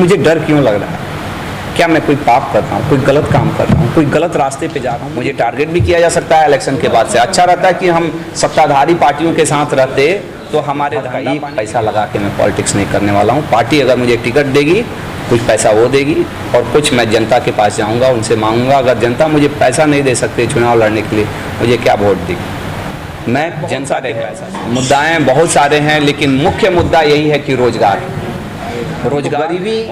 मुझे डर क्यों लग रहा है? क्या मैं कोई पाप कर रहा हूँ, कोई गलत काम कर रहा हूँ, कोई गलत रास्ते पे जा रहा हूँ? मुझे टारगेट भी किया जा सकता है इलेक्शन के बाद से। अच्छा रहता है कि हम सत्ताधारी पार्टियों के साथ रहते तो हमारे का एक पैसा लगा के मैं पॉलिटिक्स नहीं करने वाला हूँ। पार्टी अगर मुझे टिकट देगी, कुछ पैसा वो देगी और कुछ मैं जनता के पास जाऊँगा, उनसे मांगूंगा। अगर जनता मुझे पैसा नहीं दे सकते चुनाव लड़ने के लिए, मुझे क्या वोट देगी? मैं जनता दे पैसा। मुद्दाएँ बहुत सारे हैं, लेकिन मुख्य मुद्दा यही है कि रोजगार, गरीबी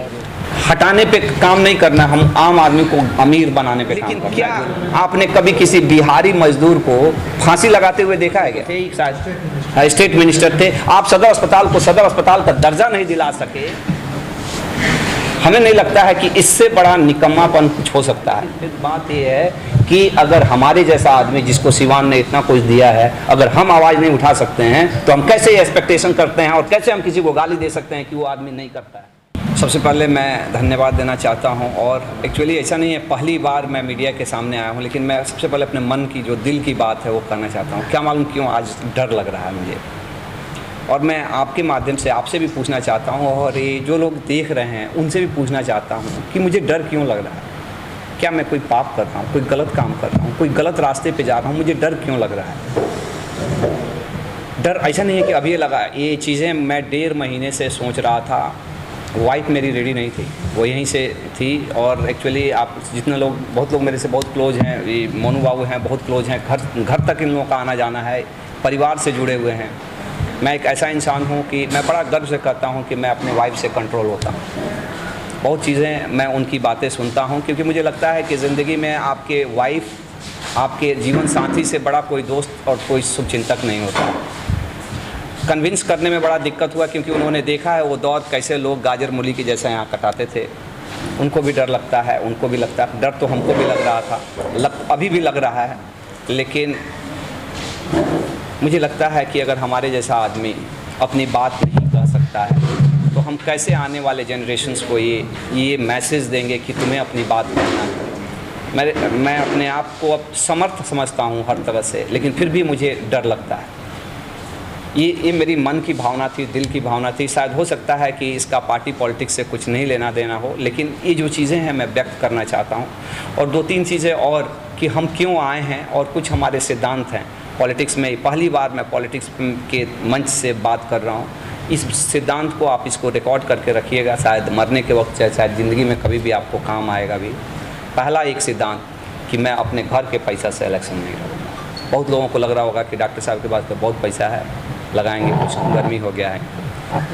हटाने पे काम नहीं करना, हम आम आदमी को अमीर बनाने पे काम करना। क्या आपने कभी किसी बिहारी मजदूर को फांसी लगाते हुए देखा है क्या? स्टेट मिनिस्टर थे, आप सदर अस्पताल को सदर अस्पताल का दर्जा नहीं दिला सके। हमें नहीं लगता है कि इससे बड़ा निकम्मापन कुछ हो सकता है। बात यह है कि अगर हमारे जैसा आदमी जिसको सिवान ने इतना कुछ दिया है, अगर हम आवाज़ नहीं उठा सकते हैं तो हम कैसे एक्सपेक्टेशन करते हैं और कैसे हम किसी को गाली दे सकते हैं कि वो आदमी नहीं करता है? सबसे पहले मैं धन्यवाद देना चाहता हूं। और एक्चुअली ऐसा नहीं है पहली बार मैं मीडिया के सामने आया हूं, लेकिन मैं सबसे पहले अपने मन की जो दिल की बात है वो करना चाहता हूं। क्या मालूम क्यों आज डर लग रहा है मुझे, और मैं आपके माध्यम से आपसे भी पूछना चाहता हूं और ये जो लोग देख रहे हैं उनसे भी पूछना चाहता हूं कि मुझे डर क्यों लग रहा है? क्या मैं कोई पाप कर रहा हूँ, कोई गलत काम कर रहा हूँ, कोई गलत रास्ते पर जा रहा हूँ? मुझे डर क्यों लग रहा है? डर ऐसा नहीं है कि अभी लगा, ये चीज़ें मैं 1.5 महीने से सोच रहा था। वाइफ मेरी रेडी नहीं थी, वो यहीं से थी। और एक्चुअली आप जितने लोग, बहुत लोग मेरे से बहुत क्लोज हैं, ये मोनू बाबू हैं, बहुत क्लोज हैं, घर तक इन लोगों का आना जाना है, परिवार से जुड़े हुए हैं। मैं एक ऐसा इंसान हूँ कि मैं बड़ा गर्व से कहता हूँ कि मैं अपने वाइफ से कंट्रोल होता हूँ। बहुत चीज़ें मैं उनकी बातें सुनता हूँ, क्योंकि मुझे लगता है कि ज़िंदगी में आपके वाइफ, आपके जीवन साथी से बड़ा कोई दोस्त और कोई शुभचिंतक नहीं होता। कन्विंस करने में बड़ा दिक्कत हुआ, क्योंकि उन्होंने देखा है वो दौर कैसे लोग गाजर मूली की जैसा यहाँ कटाते थे। उनको भी डर लगता है, उनको भी लगता है, डर तो हमको भी लग रहा था, अभी भी लग रहा है। लेकिन मुझे लगता है कि अगर हमारे जैसा आदमी अपनी बात नहीं कह सकता है तो हम कैसे आने वाले जनरेशन्स को ये मैसेज देंगे कि तुम्हें अपनी बात कहना है। मैं अपने आप को अब समर्थ समझता हूँ हर तरह से, लेकिन फिर भी मुझे डर लगता है। ये मेरी मन की भावना थी, दिल की भावना थी। शायद हो सकता है कि इसका पार्टी पॉलिटिक्स से कुछ नहीं लेना देना हो, लेकिन ये जो चीज़ें हैं मैं व्यक्त करना चाहता हूँ। और 2-3 चीज़ें और कि हम क्यों आए हैं और कुछ हमारे सिद्धांत हैं पॉलिटिक्स में। पहली बार मैं पॉलिटिक्स के मंच से बात कर रहा हूँ। इस सिद्धांत को आप इसको रिकॉर्ड करके रखिएगा, शायद मरने के वक्त, शायद ज़िंदगी में कभी भी आपको काम आएगा भी। पहला एक सिद्धांत कि मैं अपने घर के पैसा से इलेक्शन नहीं लड़ूंगा। बहुत लोगों को लग रहा होगा कि डॉक्टर साहब के पास तो बहुत पैसा है, लगाएंगे, कुछ गर्मी हो गया है।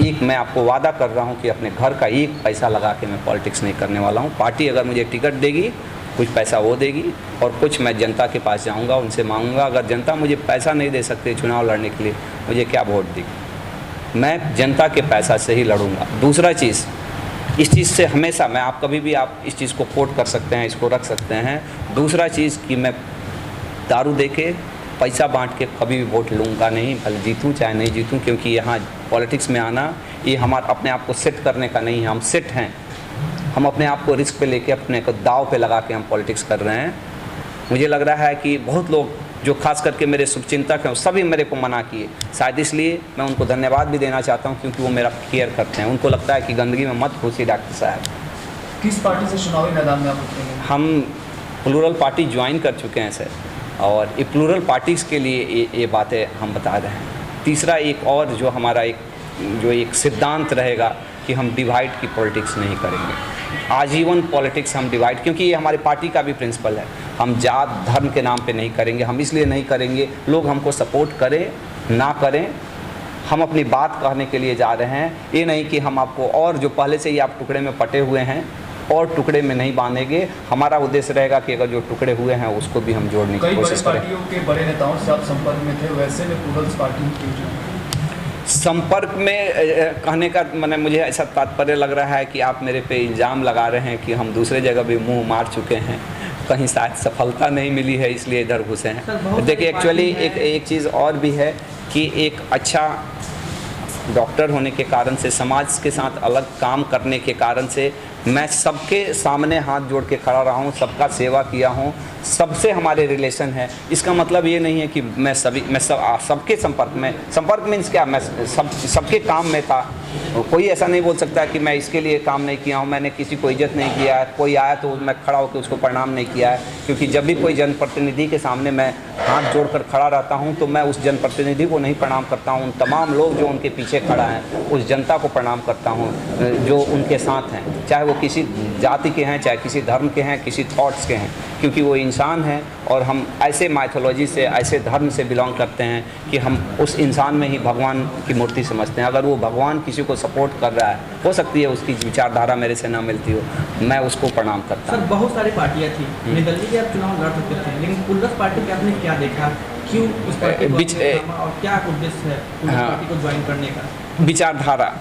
एक मैं आपको वादा कर रहा हूं कि अपने घर का एक पैसा लगा के मैं पॉलिटिक्स नहीं करने वाला हूं। पार्टी अगर मुझे टिकट देगी, कुछ पैसा वो देगी और कुछ मैं जनता के पास जाऊंगा, उनसे मांगूंगा। अगर जनता मुझे पैसा नहीं दे सकते चुनाव लड़ने के लिए, मुझे क्या वोट देगी? मैं जनता के पैसा से ही लड़ूंगा। दूसरा चीज़, इस चीज़ से हमेशा मैं, आप कभी भी आप इस चीज़ को कोट कर सकते हैं, इसको रख सकते हैं। दूसरा चीज़ कि मैं दारू दे के, पैसा बांट के कभी भी वोट लूँगा नहीं, भले जीतूँ चाहे नहीं जीतूँ। क्योंकि यहाँ पॉलिटिक्स में आना ये हमारा अपने आप को सेट करने का नहीं है। हम सेट हैं, हम अपने आप को रिस्क पे लेके, अपने को दाव पे लगा के हम पॉलिटिक्स कर रहे हैं। मुझे लग रहा है कि बहुत लोग जो खास करके मेरे शुभचिंतक हैं सभी मेरे को मना किए। शायद इसलिए मैं उनको धन्यवाद भी देना चाहता हूँ, क्योंकि वो मेरा केयर करते हैं। उनको लगता है कि गंदगी में मत घुसिए डॉक्टर साहब। किस पार्टी से चुनावी मैदान में आप उतरेंगे? हम प्लूरल पार्टी ज्वाइन कर चुके हैं सर, और ये प्लूरल पार्टीज़ के लिए ये बातें हम बता रहे हैं। तीसरा एक और जो हमारा एक सिद्धांत रहेगा कि हम डिवाइड की पॉलिटिक्स नहीं करेंगे। आजीवन पॉलिटिक्स हम डिवाइड, क्योंकि ये हमारे पार्टी का भी प्रिंसिपल है। हम जात धर्म के नाम पे नहीं करेंगे। हम इसलिए नहीं करेंगे, लोग हमको सपोर्ट करें ना करें, हम अपनी बात कहने के लिए जा रहे हैं। ये नहीं कि हम आपको, और जो पहले से ही आप टुकड़े में पटे हुए हैं और टुकड़े में नहीं बांधेंगे। हमारा उद्देश्य रहेगा कि अगर जो टुकड़े हुए हैं उसको भी हम जोड़ने की कोशिश करें। पार्टियों के बड़े नेताओं से आप संपर्क में थे, वैसे में प्लूरल्स पार्टी के संपर्क में कहने का मैंने, मुझे ऐसा तात्पर्य लग रहा है कि आप मेरे पे इल्ज़ाम लगा रहे हैं कि हम दूसरे जगह भी मुंह मार चुके हैं, कहीं शायद सफलता नहीं मिली है इसलिए इधर घुसे हैं। देखिए एक्चुअली एक चीज़ और भी है कि एक अच्छा डॉक्टर होने के कारण से, समाज के साथ अलग काम करने के कारण से मैं सबके सामने हाथ जोड़ के खड़ा रहा हूँ, सबका सेवा किया हूँ, सबसे हमारे रिलेशन है। इसका मतलब ये नहीं है कि मैं सबके संपर्क मीन्स क्या, मैं सबके काम में था। कोई ऐसा नहीं बोल सकता कि मैं इसके लिए काम नहीं किया हूँ, मैंने किसी को इज्जत नहीं किया है, कोई आया तो मैं खड़ा होकर उसको प्रणाम नहीं किया है। क्योंकि जब भी कोई जनप्रतिनिधि के सामने मैं हाथ जोड़कर खड़ा रहता हूँ तो मैं उस जनप्रतिनिधि को नहीं प्रणाम करता हूँ, उन तमाम लोग जो उनके पीछे खड़ा हैं उस जनता को प्रणाम करता हूँ जो उनके साथ हैं, चाहे वो किसी जाति के हैं, चाहे किसी धर्म के हैं, किसी थॉट्स के हैं। क्योंकि वो इंसान है और हम ऐसे माइथोलॉजी से, ऐसे धर्म से बिलोंग करते हैं कि हम उस इंसान में ही भगवान की मूर्ति समझते हैं। अगर वो भगवान किसी को सपोर्ट कर रहा है, हो सकती है उसकी विचारधारा मेरे से ना मिलती हो, मैं उसको प्रणाम करता हूँ। सर, बहुत सारी पार्टियाँ थी, निर्दलीय के आप चुनाव लड़ सकते थे, लेकिन पुलस पार्टी का आपने क्या देखा, क्यों उस पार्टी को और क्या उद्देश्य है पुलस पार्टी को ज्वाइन करने का? विचारधारा,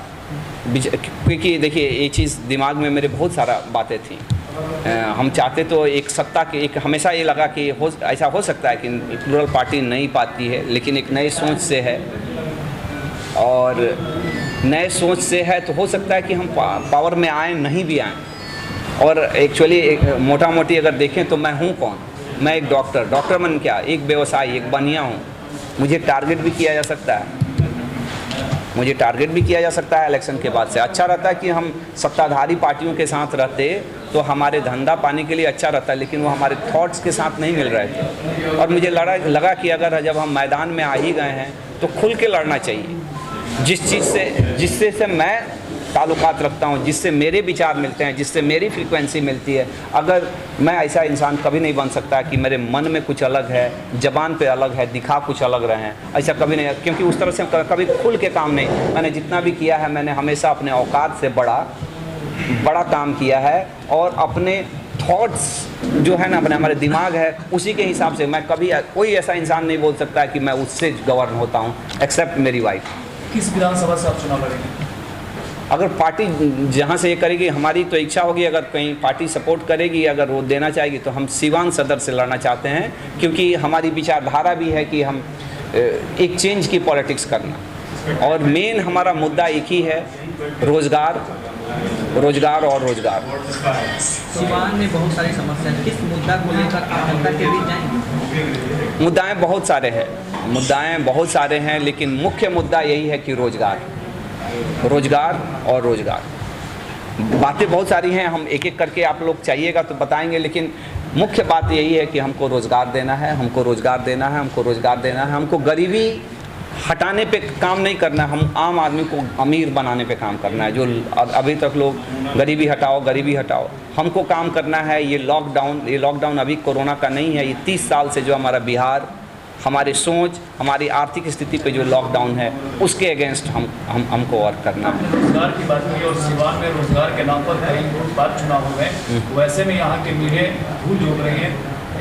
क्योंकि देखिए ये चीज़ दिमाग में मेरे बहुत सारा बातें थी। हम चाहते तो एक सत्ता के, एक हमेशा ये लगा कि ऐसा हो सकता है कि प्लूरल पार्टी नहीं पाती है, लेकिन एक नई सोच से है और नए सोच से है तो हो सकता है कि हम पावर में आए, नहीं भी आए। और एक्चुअली मोटा मोटी अगर देखें तो मैं हूँ कौन? मैं एक डॉक्टर मन क्या, एक व्यवसायी, एक बनिया हूँ। मुझे टारगेट भी किया जा सकता है, इलेक्शन के बाद से। अच्छा रहता है कि हम सत्ताधारी पार्टियों के साथ रहते तो हमारे धंधा पाने के लिए अच्छा रहता है, लेकिन वो हमारे थॉट्स के साथ नहीं मिल रहे थे। और मुझे लगा कि अगर जब हम मैदान में आ ही गए हैं तो खुल के लड़ना चाहिए। जिससे मैं ताल्लुकात रखता हूँ, जिससे मेरे विचार मिलते हैं, जिससे मेरी फ्रीक्वेंसी मिलती है। अगर मैं ऐसा इंसान कभी नहीं बन सकता कि मेरे मन में कुछ अलग है, ज़बान पे अलग है, दिखा कुछ अलग रहे हैं, ऐसा कभी नहीं। क्योंकि उस तरह से कभी खुल के काम नहीं, मैंने जितना भी किया है मैंने हमेशा अपने औकात से बड़ा काम किया है और अपने थॉट्स जो है ना, अपने हमारे दिमाग है उसी के हिसाब से। मैं कभी कोई ऐसा इंसान नहीं बोल सकता कि मैं उससे गवर्न होता हूँ, एक्सेप्ट मेरी वाइफ। किस विधानसभा से आप चुनाव लड़ेंगे? अगर पार्टी जहाँ से ये करेगी, हमारी तो इच्छा होगी, अगर कहीं पार्टी सपोर्ट करेगी, अगर वो देना चाहेगी तो हम सीवान सदर से लड़ना चाहते हैं। क्योंकि हमारी विचारधारा भी है कि हम एक चेंज की पॉलिटिक्स करना, और मेन हमारा मुद्दा एक ही है, रोज़गार और रोज़गार। सीवान में बहुत सारी समस्याएं, किस मुद्दा को लेकर आप जनता के बीच जाएंगे? मुद्दाएं बहुत सारे हैं, लेकिन मुख्य मुद्दा यही है कि रोज़गार और रोज़गार। बातें बहुत सारी हैं, हम एक एक करके आप लोग चाहिएगा तो बताएंगे, लेकिन मुख्य बात यही है कि हमको रोज़गार देना है, हमको गरीबी हटाने पे काम नहीं करना है, हम आम आदमी को अमीर बनाने पे काम करना है। जो अभी तक लोग गरीबी हटाओ, हमको काम करना है। ये लॉकडाउन अभी कोरोना का नहीं है, ये 30 साल से जो हमारा बिहार, हमारी सोच, हमारी आर्थिक स्थिति पे जो लॉकडाउन है उसके अगेंस्ट हमको वर्क करना है। रोजगार की बात की और सिवान में रोजगार के नाम पर कई बार चुनाव हो गए, वैसे में यहाँ के मीडिया धूल झोंक रही है,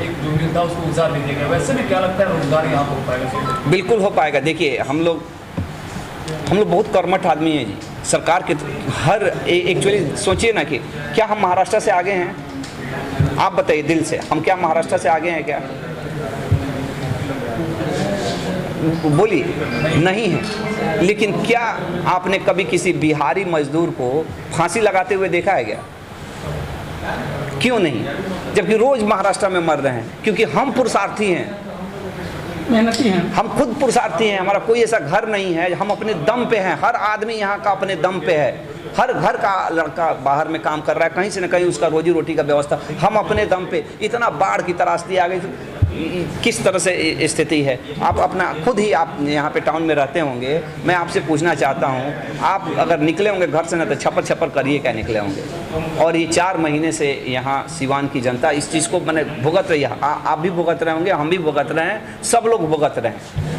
एक जो भी था उसको गुजार नहीं देगा। वैसे में क्या लगता है रोजगार यहाँ पर हो पाएगा? बिल्कुल हो पाएगा। देखिए हम लोग बहुत कर्मठ आदमी हैं जी। सरकार के हर एक्चुअली सोचिए ना कि क्या हम महाराष्ट्र से आगे हैं? आप बताइए दिल से, हम क्या महाराष्ट्र से आगे हैं क्या? बोलिए, नहीं है। लेकिन क्या आपने कभी किसी बिहारी मजदूर को फांसी लगाते हुए देखा है क्या? क्यों नहीं? जबकि रोज महाराष्ट्र में मर रहे हैं, क्योंकि हम पुरुषार्थी हैं, मेहनती हैं, हम खुद पुरुषार्थी हैं। हमारा कोई ऐसा घर नहीं है, हम अपने दम पे हैं। हर आदमी यहाँ का अपने दम पे है। हर घर का लड़का बाहर में काम कर रहा है, कहीं से न कहीं उसका रोजी रोटी का व्यवस्था। हम अपने दम पे, इतना बाढ़ की त्रासदी आ गई, किस तरह से स्थिति है। आप अपना खुद ही, आप यहाँ पे टाउन में रहते होंगे, मैं आपसे पूछना चाहता हूँ, आप अगर निकले होंगे घर से ना तो छप्पर करिए क्या निकले होंगे। और ये 4 महीने से यहाँ सिवान की जनता इस चीज़ को मैंने भुगत रही है। आप भी भुगत रहे होंगे, हम भी भुगत रहे हैं, सब लोग भुगत रहे हैं।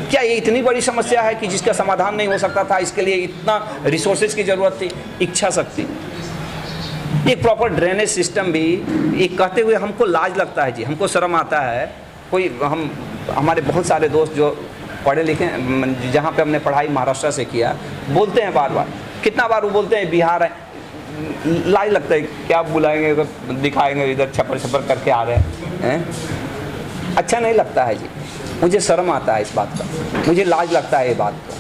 क्या ये इतनी बड़ी समस्या है कि जिसका समाधान नहीं हो सकता था? इसके लिए इतना रिसोर्सेज की ज़रूरत थी, इच्छा शक्ति, एक प्रॉपर ड्रेनेज सिस्टम भी। एक कहते हुए हमको लाज लगता है जी, हमको शर्म आता है। हमारे बहुत सारे दोस्त जो पढ़े लिखे, जहाँ पे हमने पढ़ाई महाराष्ट्र से किया, बोलते हैं बार, कितना बार वो बोलते हैं बिहार है, लाज लगता है। क्या बुलाएंगे, दिखाएंगे इधर छप्पर करके आ रहे हैं, अच्छा नहीं लगता है जी। मुझे शर्म आता है इस बात का, मुझे लाज लगता है ये बात को।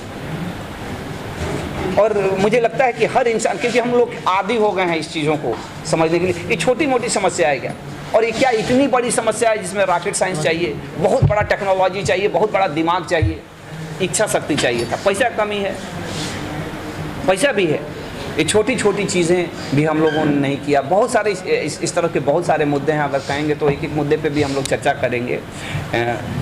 और मुझे लगता है कि हर इंसान, क्योंकि हम लोग आदी हो गए हैं इस चीज़ों को समझने के लिए, ये छोटी मोटी समस्या है क्या, और ये क्या इतनी बड़ी समस्या है जिसमें रॉकेट साइंस चाहिए, बहुत बड़ा टेक्नोलॉजी चाहिए, बहुत बड़ा दिमाग चाहिए, इच्छा शक्ति चाहिए था। पैसा कमी है, पैसा भी है, ये छोटी छोटी चीज़ें भी हम लोगों ने नहीं किया। बहुत सारे इस तरह के बहुत सारे मुद्दे हैं, अगर कहेंगे तो एक एक मुद्दे पे भी हम लोग चर्चा करेंगे,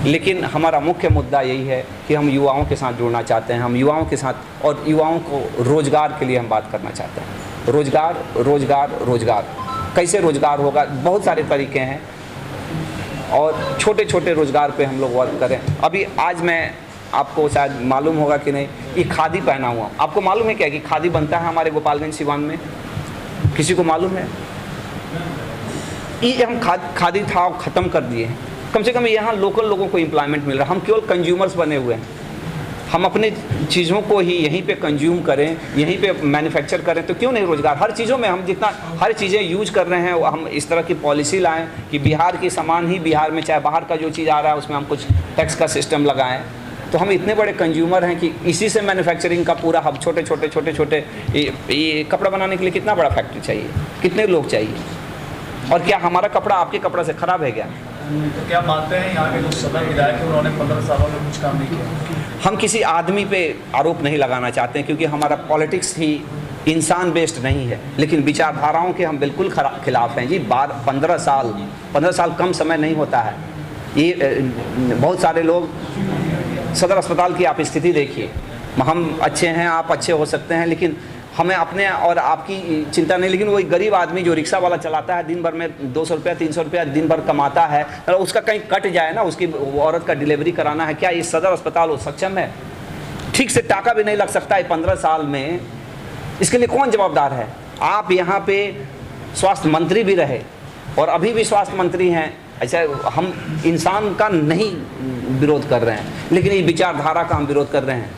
लेकिन हमारा मुख्य मुद्दा यही है कि हम युवाओं के साथ जुड़ना चाहते हैं, हम युवाओं के साथ, और युवाओं को रोज़गार के लिए हम बात करना चाहते हैं। रोज़गार रोज़गार रोज़गार, कैसे रोज़गार होगा, बहुत सारे तरीके हैं, और छोटे छोटे रोज़गार पे हम लोग वर्क करें। अभी आज मैं, आपको शायद मालूम होगा कि नहीं, ये खादी पहना हुआ, आपको मालूम है क्या कि खादी बनता है हमारे गोपालगंज सिवान में? किसी को मालूम है? ये हम खादी था ख़त्म कर दिए हैं। कम से कम यहाँ लोकल लोगों को एम्प्लॉयमेंट मिल रहा है। हम केवल कंज्यूमर्स बने हुए हैं, हम अपने चीज़ों को ही यहीं पे कंज्यूम करें, यहीं पे मैन्युफैक्चर करें, तो क्यों नहीं रोज़गार? हर चीज़ों में हम जितना हर चीज़ें यूज कर रहे हैं, हम इस तरह की पॉलिसी लाएं कि बिहार की सामान ही बिहार में, चाहे बाहर का जो चीज़ आ रहा है उसमें हम कुछ टैक्स का सिस्टम लगाएं। तो हम इतने बड़े कंज्यूमर हैं कि इसी से मैन्युफैक्चरिंग का पूरा हब, छोटे छोटे ये कपड़ा बनाने के लिए कितना बड़ा फैक्ट्री चाहिए, कितने लोग चाहिए, और क्या हमारा कपड़ा आपके कपड़ा से ख़राब है क्या? तो क्या मानते हैं यहाँ के जो सदर विधायक हैं उन्होंने 15 सालों में कुछ काम नहीं किया? हम किसी आदमी पे आरोप नहीं लगाना चाहते हैं, क्योंकि हमारा पॉलिटिक्स ही इंसान बेस्ड नहीं है, लेकिन विचारधाराओं के हम बिल्कुल खिलाफ हैं जी। 15 साल कम समय नहीं होता है। ये बहुत सारे लोग, सदर अस्पताल की आप स्थिति देखिए, हम अच्छे हैं, आप अच्छे हो सकते हैं, लेकिन हमें अपने और आपकी चिंता नहीं। लेकिन वही गरीब आदमी जो रिक्शा वाला चलाता है, दिन भर में 200 रुपया 300 रुपया दिन भर कमाता है, तो उसका कहीं कट जाए ना, उसकी औरत का डिलीवरी कराना है, क्या ये सदर अस्पताल वो सक्षम है? ठीक से टाका भी नहीं लग सकता है 15 साल में, इसके लिए कौन जवाबदार है? आप यहाँ पे स्वास्थ्य मंत्री भी रहे और अभी भी स्वास्थ्य मंत्री हैं। ऐसा हम इंसान का नहीं विरोध कर रहे हैं, लेकिन ये विचारधारा का हम विरोध कर रहे हैं।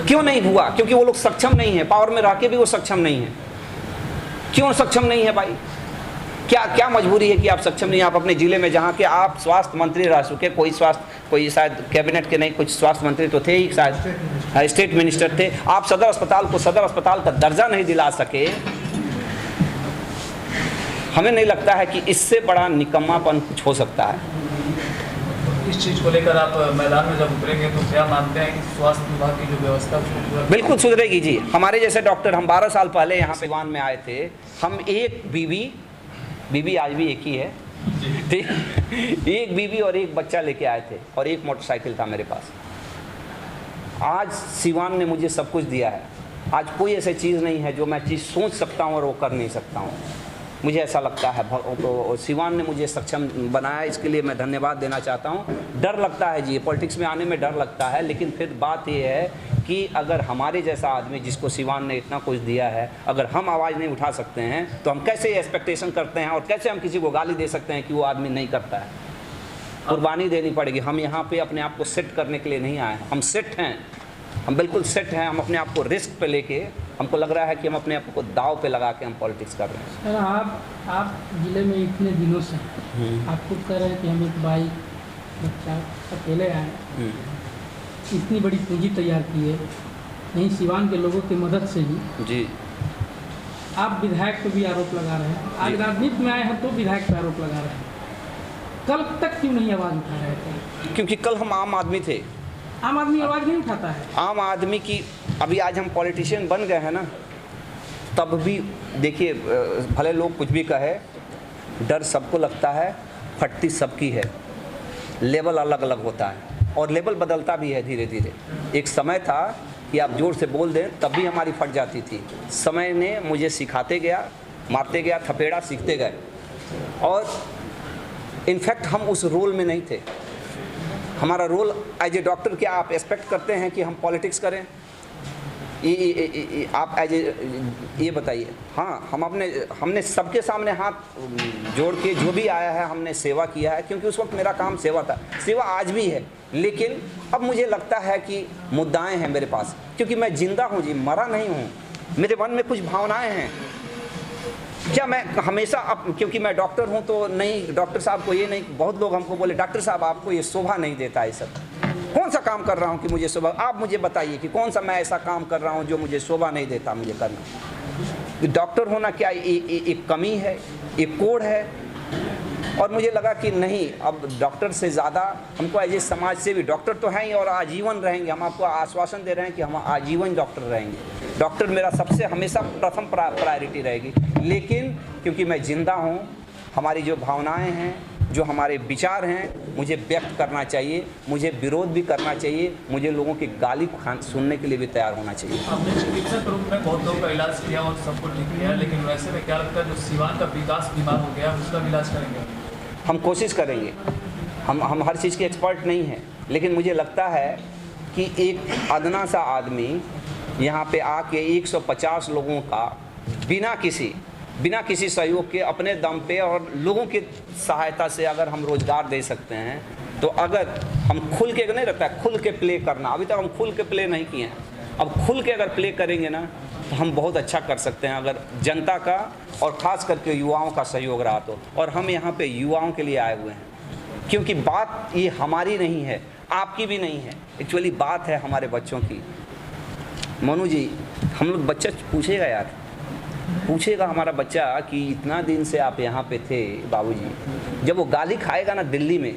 क्यों नहीं हुआ? क्योंकि वो लोग सक्षम नहीं है, पावर में रह के भी वो सक्षम नहीं है। क्यों सक्षम नहीं है भाई? क्या मजबूरी है कि आप सक्षम नहीं? आप अपने ज़िले में, जहाँ के आप स्वास्थ्य मंत्री रह चुके, कोई शायद कैबिनेट के नहीं, कुछ स्वास्थ्य मंत्री तो थे ही, शायद स्टेट मिनिस्टर थे, आप सदर अस्पताल को सदर अस्पताल का दर्जा नहीं दिला सके। हमें नहीं लगता है कि इससे बड़ा निकम्मापन कुछ हो सकता है। इस चीज़ को लेकर आप मैदान में जब उतरेंगे तो क्या मानते हैं कि स्वास्थ्य विभाग की जो व्यवस्था बिल्कुल सुधरेगी जी। हमारे जैसे डॉक्टर, हम 12 साल पहले यहाँ सिवान में आए थे, हम एक बीवी आज भी एक ही है, ठीक, एक बीवी और एक बच्चा लेके आए थे, और एक मोटरसाइकिल था मेरे पास। आज सिवान ने मुझे सब कुछ दिया है। आज कोई ऐसी चीज़ नहीं है जो मैं चीज़ सोच सकता हूँ और वो कर नहीं सकता हूँ। मुझे ऐसा लगता है सिवान ने मुझे सक्षम बनाया, इसके लिए मैं धन्यवाद देना चाहता हूँ। डर लगता है जी, पॉलिटिक्स में आने में डर लगता है, लेकिन फिर बात ये है कि अगर हमारे जैसा आदमी जिसको सिवान ने इतना कुछ दिया है, अगर हम आवाज़ नहीं उठा सकते हैं, तो हम कैसे एक्सपेक्टेशन करते हैं, और कैसे हम किसी को गाली दे सकते हैं कि वो आदमी नहीं करता है? कुर्बानी देनी पड़ेगी। हम यहाँ पे अपने आप को सेट करने के लिए नहीं आए हैं, हम सेट हैं, हम बिल्कुल सेट हैं। हम अपने आप को रिस्क पे लेके, हमको लग रहा है कि हम अपने आप को दाव पे लगा के हम पॉलिटिक्स कर रहे हैं। सर, आप ज़िले में इतने दिनों से आप खुद कह रहे हैं कि हम एक बाइक बच्चा अकेले आए, इतनी बड़ी पूंजी तैयार की है, यहीं सिवान के लोगों की मदद से ही जी। आप विधायक पे भी आरोप लगा रहे हैं, आज राजनीति में आए हैं तो विधायक पे आरोप लगा रहे हैं, कल तक क्यों नहीं आवाज़ उठा रहे थे? क्योंकि कल हम आम आदमी थे। आम आदमी आवाज़ नहीं उठाता है। आम आदमी की, अभी आज हम पॉलिटिशियन बन गए हैं ना, तब भी देखिए, भले लोग कुछ भी कहे, डर सबको लगता है, फटती सबकी है, लेवल अलग अलग होता है, और लेवल बदलता भी है धीरे धीरे। एक समय था कि आप जोर से बोल दें तब भी हमारी फट जाती थी। समय ने मुझे सिखाते गया, मारते गया, थपेड़ा सीखते गए, और इनफैक्ट हम उस रोल में नहीं थे। हमारा रोल एज ए डॉक्टर, क्या आप एक्सपेक्ट करते हैं कि हम पॉलिटिक्स करें? आप एज ए ये बताइए। हाँ, हमने सबके सामने हाथ जोड़ के जो भी आया है हमने सेवा किया है, क्योंकि उस वक्त मेरा काम सेवा था। सेवा आज भी है, लेकिन अब मुझे लगता है कि मुद्दाएं हैं मेरे पास, क्योंकि मैं जिंदा हूँ जी, मरा नहीं हूँ। मेरे मन में कुछ भावनाएं हैं। क्या मैं हमेशा क्योंकि मैं डॉक्टर हूँ तो नहीं, डॉक्टर साहब को ये नहीं, बहुत लोग हमको बोले डॉक्टर साहब आपको ये शोभा नहीं देता है सब। कौन सा काम कर रहा हूँ कि मुझे शोभा, आप मुझे बताइए कि कौन सा मैं ऐसा काम कर रहा हूँ जो मुझे शोभा नहीं देता मुझे करना। कि डॉक्टर होना क्या एक कमी है, एक कोड है। और मुझे लगा कि नहीं, अब डॉक्टर से ज़्यादा हमको एज ए समाज से भी, डॉक्टर तो हैं ही और आजीवन रहेंगे, हम आपको आश्वासन दे रहे हैं कि हम आजीवन डॉक्टर रहेंगे। डॉक्टर मेरा सबसे हमेशा प्रथम प्रायोरिटी रहेगी। लेकिन क्योंकि मैं जिंदा हूँ, हमारी जो भावनाएं हैं, जो हमारे विचार हैं, मुझे व्यक्त करना चाहिए, मुझे विरोध भी करना चाहिए, मुझे लोगों की गाली सुनने के लिए भी तैयार होना चाहिए। आपने चिकित्सक रूप में बहुत लोगों का इलाज किया और सबको ठीक किया, लेकिन वैसे में क्या लगता है जो सिवान का विकास बीमार हो गया उसका भी इलाज करेंगे? हम कोशिश करेंगे। हम हर चीज़ के एक्सपर्ट नहीं हैं, लेकिन मुझे लगता है कि एक अदना सा आदमी यहाँ पे आके 150 लोगों का बिना किसी सहयोग के अपने दम पे और लोगों की सहायता से अगर हम रोज़गार दे सकते हैं, तो अगर हम खुल के नहीं रहता है, खुल के प्ले करना, अभी तक हम खुल के प्ले नहीं किए हैं, अब खुल के अगर प्ले करेंगे ना तो हम बहुत अच्छा कर सकते हैं, अगर जनता का और ख़ास करके युवाओं का सहयोग रहा तो। और हम यहाँ पे युवाओं के लिए आए हुए हैं, क्योंकि बात ये हमारी नहीं है, आपकी भी नहीं है, एक्चुअली बात है हमारे बच्चों की। मनु जी, हम लोग बच्चा पूछेगा हमारा बच्चा कि इतना दिन से आप यहाँ पे थे बाबूजी, जब वो गाली खाएगा ना दिल्ली में,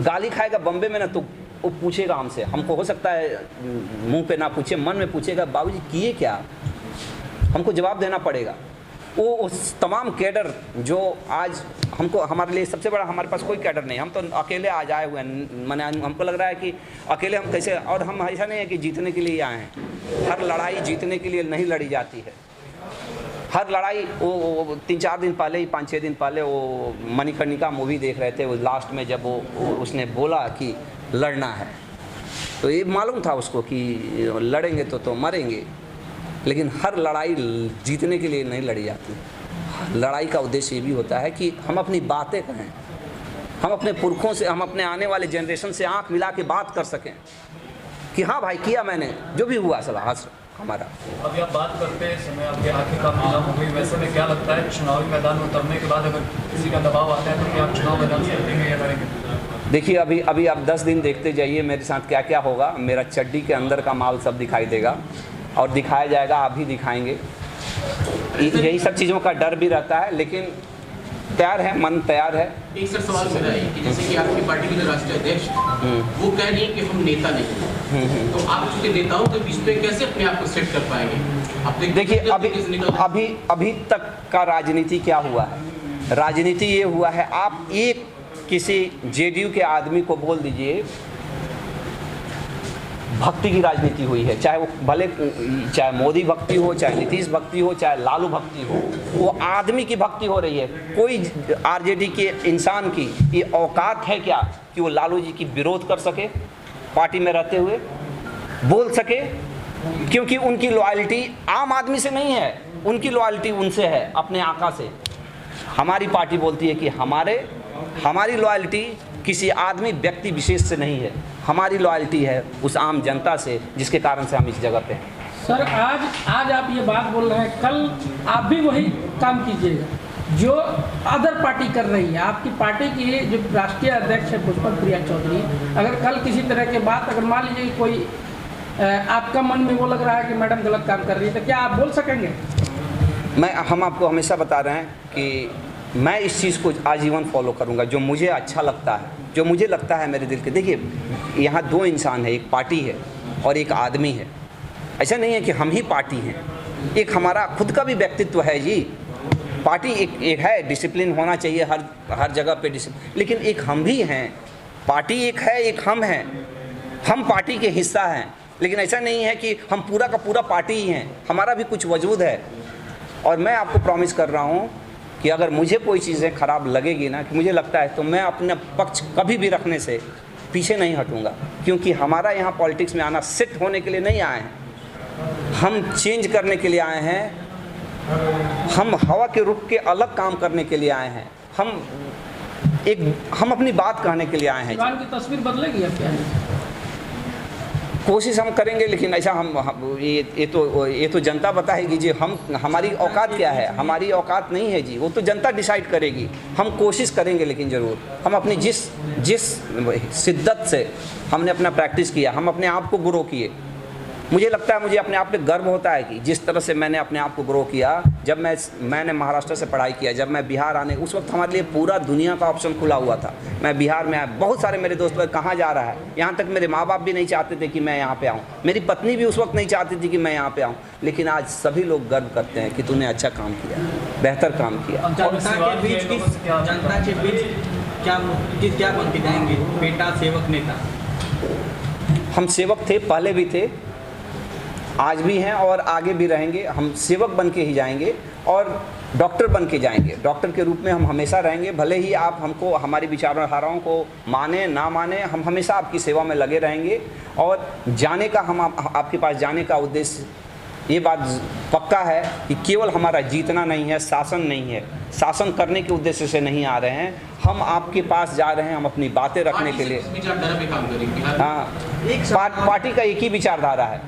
गाली खाएगा बम्बे में ना, तो वो पूछेगा हमसे, हमको हो सकता है मुंह पे ना पूछे, मन में पूछेगा बाबूजी किए क्या, हमको जवाब देना पड़ेगा। वो उस तमाम कैडर जो आज हमको, हमारे लिए सबसे बड़ा, हमारे पास कोई कैडर नहीं, हम तो अकेले आज आए हुए हैं। मैंने हमको लग रहा है कि अकेले हम कैसे, और हम ऐसा नहीं है कि जीतने के लिए आए हैं। हर लड़ाई जीतने के लिए नहीं लड़ी जाती है। हर लड़ाई, वो 3-4 दिन पहले ही, 5-6 दिन पहले वो मणिकर्णिका मूवी देख रहे थे, वो लास्ट में जब वो उसने बोला कि लड़ना है, तो ये मालूम था उसको कि लड़ेंगे तो मरेंगे, लेकिन हर लड़ाई जीतने के लिए नहीं लड़ी जाती। लड़ाई का उद्देश्य ये भी होता है कि हम अपनी बातें कहें, हम अपने पुरखों से, हम अपने आने वाले जनरेशन से आंख मिला के बात कर सकें कि हाँ भाई किया मैंने, जो भी हुआ सलाह हमारा। अभी आप बात करते समय आपके आंखें काफी जाम हो गई, वैसे में क्या लगता है चुनावी मैदान में उतरने के बाद अगर किसी का दबाव आता है तो क्या आप चुनाव मैदान से उतरेंगे या करेंगे? देखिए, अभी आप 10 दिन देखते जाइए मेरे साथ क्या क्या होगा। मेरा चड्डी के अंदर का माल सब दिखाई देगा और दिखाया जाएगा, आप भी दिखाएंगे। यही सब चीज़ों का डर भी रहता है, लेकिन तैयार है, मन तैयार है। एक सर सवाल मेरा है कि जैसे कि आपकी पार्टी के जो राष्ट्रीय अध्यक्ष वो कह रही है कि हम नेता नहीं, तो आप चूंकि नेताओं के बीच में कैसे अपने आप को सेट कर पाएंगे? देखिए, अभी तक का राजनीति क्या हुआ है? राजनीति ये हुआ है, आप एक किसी जेडीयू के आदमी को बोल दीजिए, भक्ति की राजनीति हुई है, चाहे वो भले, चाहे मोदी भक्ति हो, चाहे नीतीश भक्ति हो, चाहे लालू भक्ति हो, वो आदमी की भक्ति हो रही है। कोई आरजेडी के इंसान की ये औकात है क्या कि वो लालू जी की विरोध कर सके, पार्टी में रहते हुए बोल सके? क्योंकि उनकी लॉयल्टी आम आदमी से नहीं है, उनकी लॉयल्टी उनसे है, अपने आका से। हमारी पार्टी बोलती है कि हमारी लॉयल्टी किसी आदमी व्यक्ति विशेष से नहीं है, हमारी लॉयल्टी है उस आम जनता से, जिसके कारण से हम इस जगह पे हैं। सर, आज आप ये बात बोल रहे हैं, कल आप भी वही काम कीजिएगा जो अदर पार्टी कर रही है। आपकी पार्टी की जो राष्ट्रीय अध्यक्ष है पुष्पक प्रिया चौधरी, अगर कल किसी तरह की बात, अगर मान लीजिए कोई आपका मन में वो लग रहा है कि मैडम गलत काम कर रही है, तो क्या आप बोल सकेंगे? हम आपको हमेशा बता रहे हैं कि मैं इस चीज़ को आजीवन फॉलो करूंगा, जो मुझे अच्छा लगता है, जो मुझे लगता है मेरे दिल के। देखिए, यहाँ 2 इंसान है, एक पार्टी है और एक आदमी है। ऐसा नहीं है कि हम ही पार्टी हैं, एक हमारा खुद का भी व्यक्तित्व है जी। पार्टी एक है, डिसिप्लिन होना चाहिए हर जगह पे डिसिप्लिन, लेकिन एक हम भी हैं। पार्टी एक है, एक हम हैं, हम पार्टी के हिस्सा हैं, लेकिन ऐसा नहीं है कि हम पूरा का पूरा पार्टी ही हैं, हमारा भी कुछ वजूद है। और मैं आपको प्रॉमिस कर रहा हूँ कि अगर मुझे कोई चीज़ें ख़राब लगेगी ना, कि मुझे लगता है, तो मैं अपने पक्ष कभी भी रखने से पीछे नहीं हटूँगा, क्योंकि हमारा यहाँ पॉलिटिक्स में आना सेट होने के लिए नहीं आए हैं, हम चेंज करने के लिए आए हैं, हम हवा के रुख के अलग काम करने के लिए आए हैं, हम अपनी बात कहने के लिए आए हैं। सिवान की तस्वीर बदलेगी अब क्या? कोशिश हम करेंगे, लेकिन ऐसा ये तो जनता बताएगी जी। हम हमारी औकात क्या है, हमारी औकात नहीं है जी, वो तो जनता डिसाइड करेगी। हम कोशिश करेंगे, लेकिन ज़रूर हम अपनी जिस शिद्दत से हमने अपना प्रैक्टिस किया, हम अपने आप को ग्रो किए। मुझे लगता है, मुझे अपने आप पे गर्व होता है कि जिस तरह से मैंने अपने आप को ग्रो किया। जब मैंने महाराष्ट्र से पढ़ाई किया, जब मैं बिहार आने, उस वक्त हमारे लिए पूरा दुनिया का ऑप्शन खुला हुआ था। मैं बिहार में आया, बहुत सारे मेरे दोस्त लोग कहाँ जा रहा है, यहाँ तक मेरे माँ बाप भी नहीं चाहते थे कि मैं यहाँ पे आऊँ, मेरी पत्नी भी उस वक्त नहीं चाहती थी कि मैं यहाँ पे आऊँ। लेकिन आज सभी लोग गर्व करते हैं कि तूने अच्छा काम किया, बेहतर काम किया। जनता के बीच क्या बनती जाएंगे, बेटा सेवक नेता? हम सेवक थे, पहले भी थे, आज भी हैं और आगे भी रहेंगे। हम सेवक बन के ही जाएंगे और डॉक्टर बन के जाएंगे। डॉक्टर के रूप में हम हमेशा रहेंगे। भले ही आप हमको, हमारी विचारधाराओं को माने ना माने, हम हमेशा आपकी सेवा में लगे रहेंगे। और जाने का, हम आपके पास जाने का उद्देश्य, ये बात पक्का है कि केवल हमारा जीतना नहीं है, शासन नहीं है, शासन करने के उद्देश्य से नहीं आ रहे हैं। हम आपके पास जा रहे हैं, हम अपनी बातें रखने के लिए। हाँ, पार्टी का एक ही विचारधारा है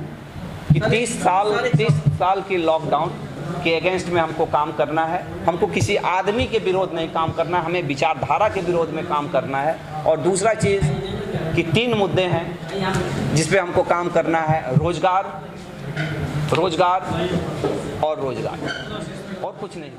कि 30 साल की लॉकडाउन के अगेंस्ट में हमको काम करना है। हमको किसी आदमी के विरोध नहीं काम करना है, हमें विचारधारा के विरोध में काम करना है। और दूसरा चीज़ कि 3 मुद्दे हैं जिस पे हमको काम करना है, रोजगार और रोजगार और कुछ नहीं।